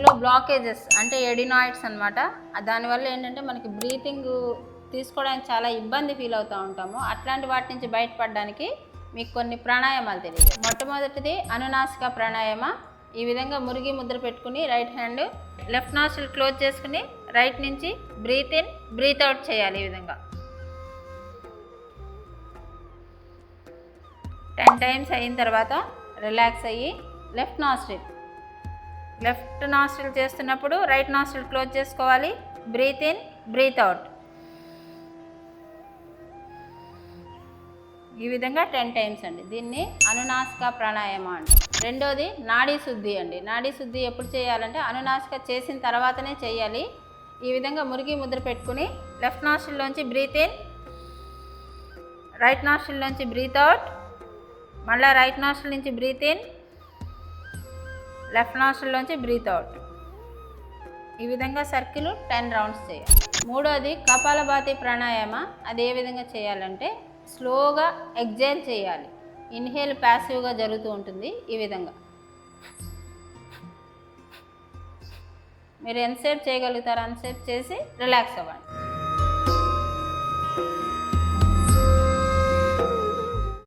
గొంతులో బ్లాకేజెస్ అంటే ఎడినాయిడ్స్ అనమాట. దానివల్ల ఏంటంటే మనకి బ్రీతింగ్ తీసుకోవడానికి చాలా ఇబ్బంది ఫీల్ అవుతూ ఉంటాము. అట్లాంటి వాటి నుంచి బయటపడడానికి మీకు కొన్ని ప్రాణాయామాలు తెలియదు. మొట్టమొదటిది అనునాసిక ప్రాణాయామ. ఈ విధంగా మురిగి ముద్ర పెట్టుకుని right hand left nostril close చేసుకుని రైట్ నుంచి బ్రీత్ ఇన్ బ్రీత్ అవుట్ చేయాలి. ఈ విధంగా 10 టైమ్స్ అయిన తర్వాత రిలాక్స్ అయ్యి లెఫ్ట్ నాస్ట్రిల్ చేస్తున్నప్పుడు రైట్ నాస్ట్రిల్ క్లోజ్ చేసుకోవాలి. Breath in breath out. ఈ విధంగా 10 టైమ్స్ అండి. దీన్ని అనునాసిక ప్రాణాయామ అండి. రెండోది నాడీ శుద్ధి అండి. నాడీ శుద్ధి ఎప్పుడు చేయాలంటే అనునాసిక చేసిన తర్వాతనే చేయాలి. ఈ విధంగా మురిగి ముద్ర పెట్టుకుని లెఫ్ట్ నాస్ట్రిల్లోంచి బ్రీత్ ఇన్, రైట్ నాస్ట్రిల్లోంచి బ్రీత్ అవుట్, మళ్ళీ రైట్ నాస్ట్రిల్ నుంచి బ్రీత్ ఇన్, లెఫ్ట్ నాస్ట్రిల్లోంచి బ్రీత్ అవుట్. ఈ విధంగా సర్కిల్ 10 రౌండ్స్ చేయాలి. మూడోది కపాలభాతి ప్రాణాయామ. అది ఏ విధంగా చేయాలంటే స్లోగా ఎగ్జైల్ చేయాలి. ఇన్హేల్ ప్యాసివ్గా జరుగుతూ ఉంటుంది. ఈ విధంగా మీరు ఎంతసేపు చేయగలుగుతారో అంతసేపు చేసి రిలాక్స్ అవ్వండి.